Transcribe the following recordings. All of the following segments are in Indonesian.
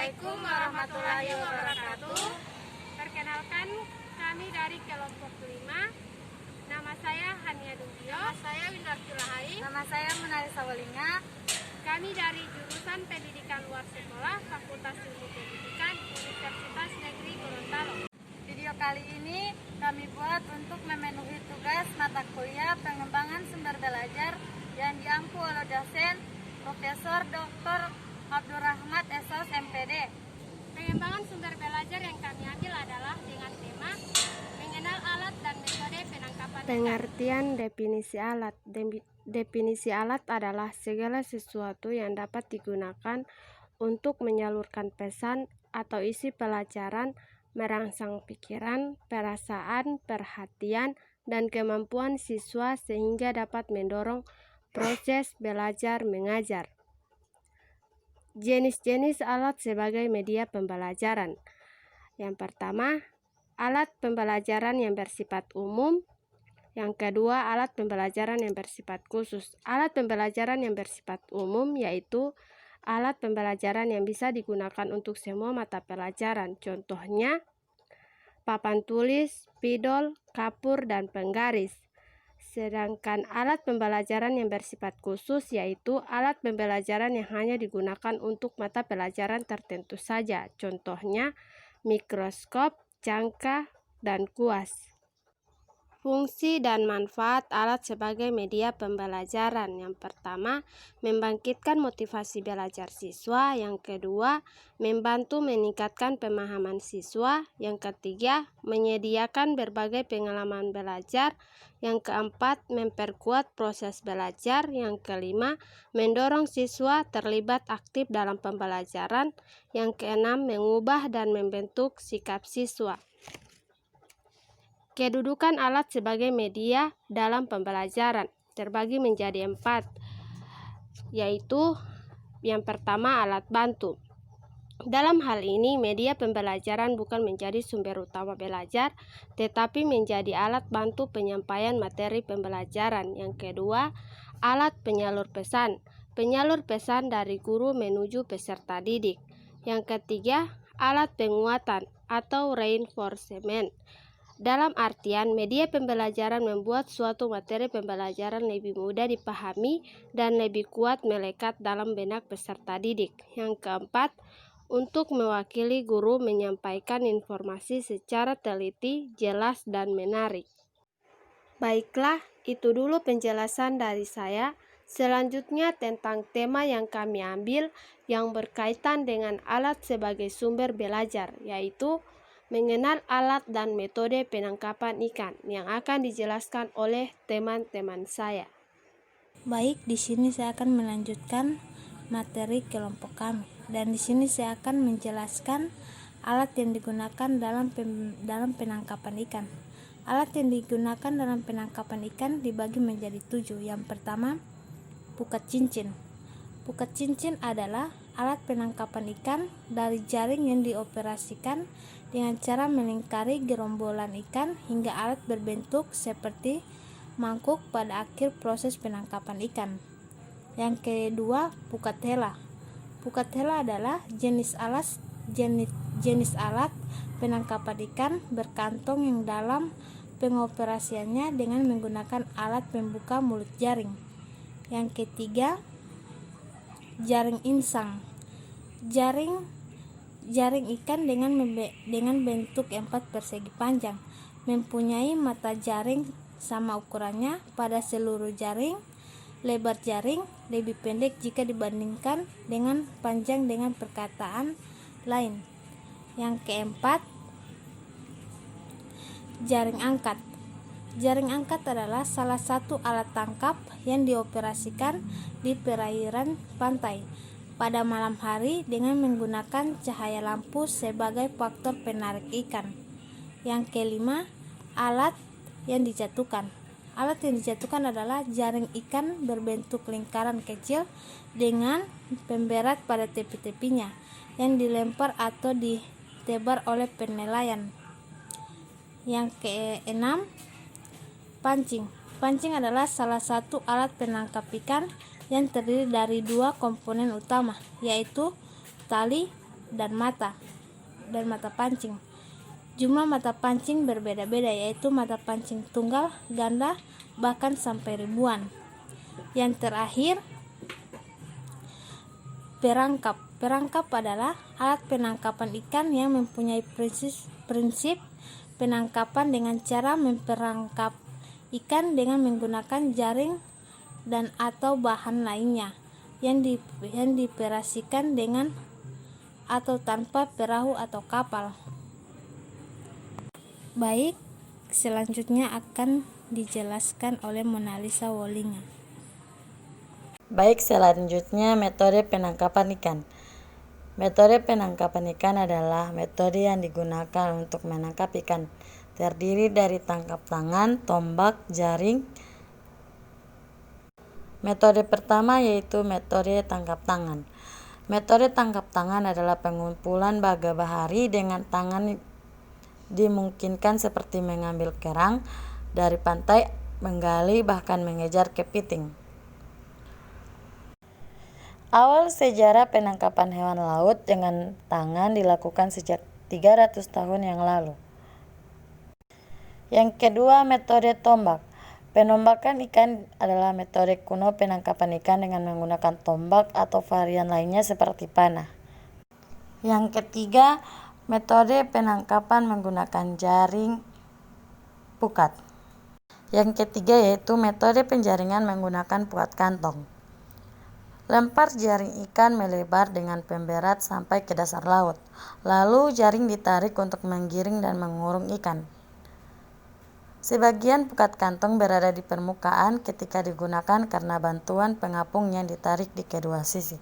Assalamualaikum warahmatullahi wabarakatuh. Perkenalkan, kami dari kelompok 5. Nama saya Hania Dumbio. Nama saya Windarti Rahai. Nama saya Menarisa Walinga. Kami dari jurusan Pendidikan Luar Sekolah Fakultas Ilmu Pendidikan Universitas Negeri Gorontalo. Video kali ini kami buat untuk memenuhi tugas mata kuliah pengembangan sumber belajar yang diampu oleh dosen Profesor Dr. Abdurrahmat Esos MPD. Pengembangan sumber belajar yang kami ambil adalah dengan tema mengenal alat dan metode penangkapan. Pengertian definisi alat. Definisi alat adalah segala sesuatu yang dapat digunakan untuk menyalurkan pesan atau isi pelajaran, merangsang pikiran, perasaan, perhatian, dan kemampuan siswa sehingga dapat mendorong proses belajar mengajar. Jenis-jenis alat sebagai media pembelajaran. Yang pertama, alat pembelajaran yang bersifat umum. Yang kedua, alat pembelajaran yang bersifat khusus. Alat pembelajaran yang bersifat umum yaitu alat pembelajaran yang bisa digunakan untuk semua mata pelajaran. Contohnya, papan tulis, spidol, kapur, dan penggaris. Sedangkan alat pembelajaran yang bersifat khusus yaitu alat pembelajaran yang hanya digunakan untuk mata pelajaran tertentu saja. Contohnya, mikroskop, cangkah, dan kuas. Fungsi dan manfaat alat sebagai media pembelajaran. Yang pertama, membangkitkan motivasi belajar siswa. Yang kedua, membantu meningkatkan pemahaman siswa. Yang ketiga, menyediakan berbagai pengalaman belajar. Yang keempat, memperkuat proses belajar. Yang kelima, mendorong siswa terlibat aktif dalam pembelajaran. Yang keenam, mengubah dan membentuk sikap siswa. Kedudukan alat sebagai media dalam pembelajaran terbagi menjadi 4, yaitu yang pertama alat bantu. Dalam hal ini, media pembelajaran bukan menjadi sumber utama belajar, tetapi menjadi alat bantu penyampaian materi pembelajaran. Yang kedua, alat penyalur pesan. Penyalur pesan dari guru menuju peserta didik. Yang ketiga, alat penguatan atau reinforcement. Dalam artian, media pembelajaran membuat suatu materi pembelajaran lebih mudah dipahami dan lebih kuat melekat dalam benak peserta didik. Yang keempat, untuk mewakili guru menyampaikan informasi secara teliti, jelas, dan menarik. Baiklah, itu dulu penjelasan dari saya. Selanjutnya tentang tema yang kami ambil yang berkaitan dengan alat sebagai sumber belajar, yaitu mengenal alat dan metode penangkapan ikan yang akan dijelaskan oleh teman-teman saya. Baik, di sini saya akan melanjutkan materi kelompok kami dan di sini saya akan menjelaskan alat yang digunakan dalam penangkapan ikan. Alat yang digunakan dalam penangkapan ikan dibagi menjadi 7. Yang pertama, pukat cincin. Pukat cincin adalah alat penangkapan ikan dari jaring yang dioperasikan dengan cara melingkari gerombolan ikan hingga alat berbentuk seperti mangkuk pada akhir proses penangkapan ikan. Yang kedua, pukat hela. Pukat hela adalah jenis alat penangkapan ikan berkantong yang dalam pengoperasiannya dengan menggunakan alat pembuka mulut jaring. Yang ketiga, jaring insang. Jaring ikan dengan bentuk 4 persegi panjang, mempunyai mata jaring sama ukurannya pada seluruh jaring. Lebar jaring lebih pendek jika dibandingkan dengan panjang dengan perkataan lain. Yang keempat, jaring angkat. Jaring angkat adalah salah satu alat tangkap yang dioperasikan di perairan pantai pada malam hari dengan menggunakan cahaya lampu sebagai faktor penarik ikan. Yang kelima, alat yang dijatuhkan. Alat yang dijatuhkan adalah jaring ikan berbentuk lingkaran kecil dengan pemberat pada tepi-tepinya yang dilempar atau ditebar oleh penelayan. Yang keenam, pancing. Pancing adalah salah satu alat penangkap ikan yang terdiri dari 2 komponen utama, yaitu tali dan mata pancing. Jumlah mata pancing berbeda-beda, yaitu mata pancing tunggal, ganda, bahkan sampai ribuan. Yang terakhir, perangkap. Perangkap adalah alat penangkapan ikan yang mempunyai prinsip penangkapan dengan cara memperangkap ikan dengan menggunakan jaring dan atau bahan lainnya yang dioperasikan dengan atau tanpa perahu atau kapal. Baik, selanjutnya akan dijelaskan oleh Monalisa Wolinga. Baik, selanjutnya metode penangkapan ikan. Metode penangkapan ikan adalah metode yang digunakan untuk menangkap ikan. Terdiri dari tangkap tangan, tombak, jaring. Metode pertama yaitu metode tangkap tangan. Metode tangkap tangan adalah pengumpulan baga bahari dengan tangan dimungkinkan seperti mengambil kerang dari pantai, menggali, bahkan mengejar kepiting. Awal sejarah penangkapan hewan laut dengan tangan dilakukan sejak 300 tahun yang lalu. Yang kedua, metode tombak. Penombakan ikan adalah metode kuno penangkapan ikan dengan menggunakan tombak atau varian lainnya seperti panah. Yang ketiga, metode penangkapan menggunakan jaring pukat. Yang ketiga yaitu metode penjaringan menggunakan pukat kantong. Lempar jaring ikan melebar dengan pemberat sampai ke dasar laut. Lalu jaring ditarik untuk menggiring dan mengurung ikan. Sebagian pukat kantong berada di permukaan ketika digunakan karena bantuan pengapung yang ditarik di kedua sisi.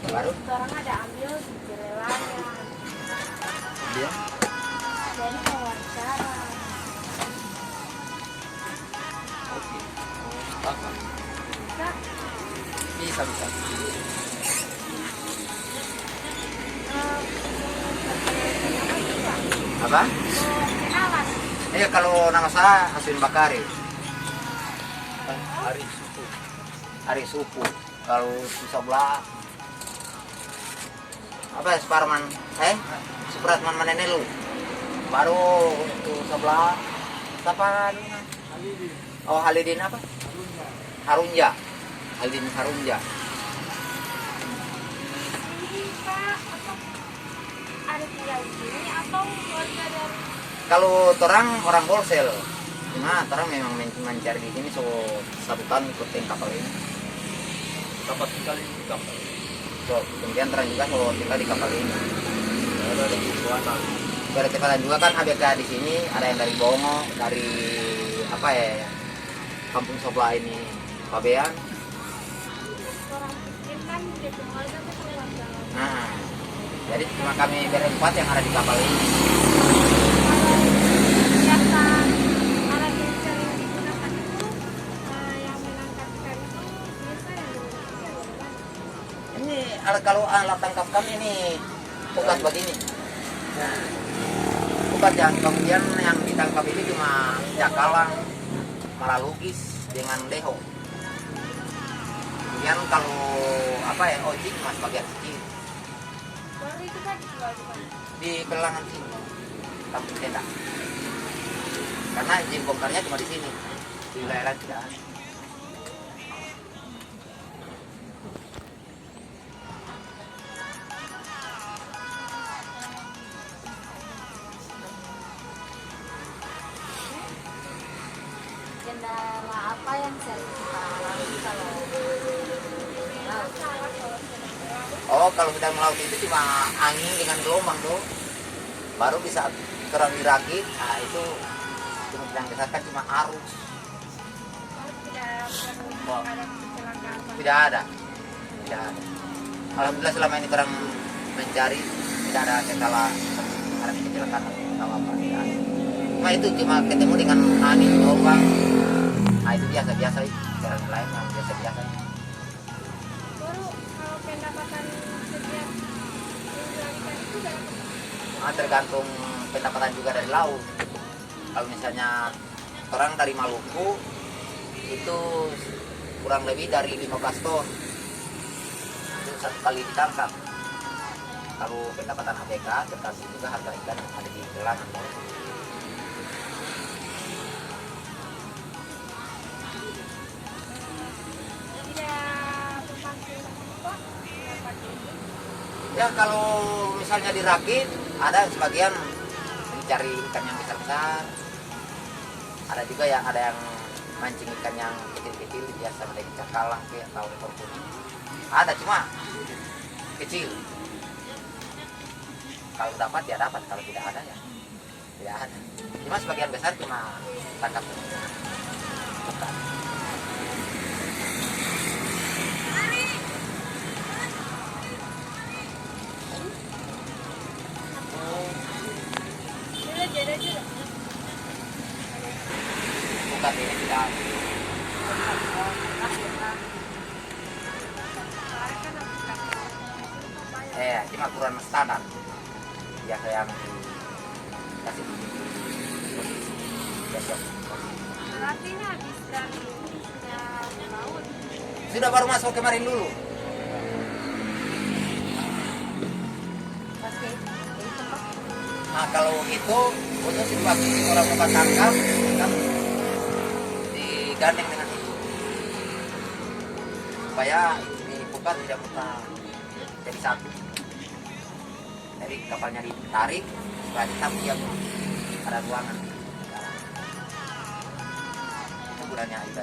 Baru Orang ada ambil relanya. dia Jadi wawancara. oke. Apa? Bisa. Apa? Kenalan. Kalau nama saya Aswin Bakari. Ari Supu. Kalau di sebelah apa ya, Suparman? Supratman Manenelu. Baru itu sebelah siapa? Oh, Halidin apa? Harunja. Halidin Harunja. Ini Pak, atau ada tinggal di sini atau keluarga dari Kalau orang Bolsel, cuma orang memang mencari di sini 1 tahun ikutin kapal ini. Dapat tinggal di kapal. Kemudian orang juga tinggal di kapal ini. Bertepatan juga kan ABK di sini, ada yang dari Bongo, dari apa ya, kampung sebelah ini, Pabean. orang miskin kan di keluarga tuh keluarga. Nah, jadi cuma kami berempat yang ada di kapal ini. Kegiatan alat yang sering digunakan itu yang menangkap ikan itu biasa yang digunakan adalah Ini kalau alat tangkap kami ini pukat begini. Nah, pukat yang kemudian yang ditangkap itu cuma cakalang, malalugis dengan leho. Kemudian kalau apa ya, ojek mas bagian kecil baru itu kan dijual di mana? di Pelangan sini, kampung tenda. Karena izin bongkarnya cuma di sini, di wilayah lain tidak ada. Kendala apa yang sering kita alami kalau Oh, kalau kita melaut itu cuma angin dengan gelombang tuh, baru bisa kerang dirakit. Nah itu kemungkinan besar kan cuma arus. Oh, tidak ada. Alhamdulillah selama ini orang mencari tidak ada kendala ada kecelakaan atau apa, tidak ada. Cuma itu cuma ketemu dengan angin gelombang. Nah itu biasa cara lain yang biasa. Baru kalau pendapatan setiap minggu ikan itu berapa? Tergantung pendapatan juga dari laut. Kalau misalnya orang dari Maluku itu kurang lebih dari 15 ton itu satu kali ditangkap. Kalau pendapatan ABK tergantung juga harga ikan yang ada di gelangan. Ya kalau misalnya dirakit, ada sebagian mencari ikan yang besar-besar. Ada juga yang mancing ikan yang kecil-kecil, biasa dari cakalang atau ekor kuning. Ada cuma kecil. Kalau dapat ya dapat, kalau tidak ada ya tidak ada. Cuma sebagian besar cuma tangkap. Bukan ini tidak ada. Cuma kurang standar. Biasa yang dikasih posisi. Berarti ini habis dari laut. Sudah baru masuk kemarin dulu. Nah kalau itu khusus waktu orang mau tangkap kan digandeng dengan itu supaya ini bukan tidak mutar jadi satu. Jadi kapalnya ditarik supaya tetap dia ada ruangan. Itu gunanya itu.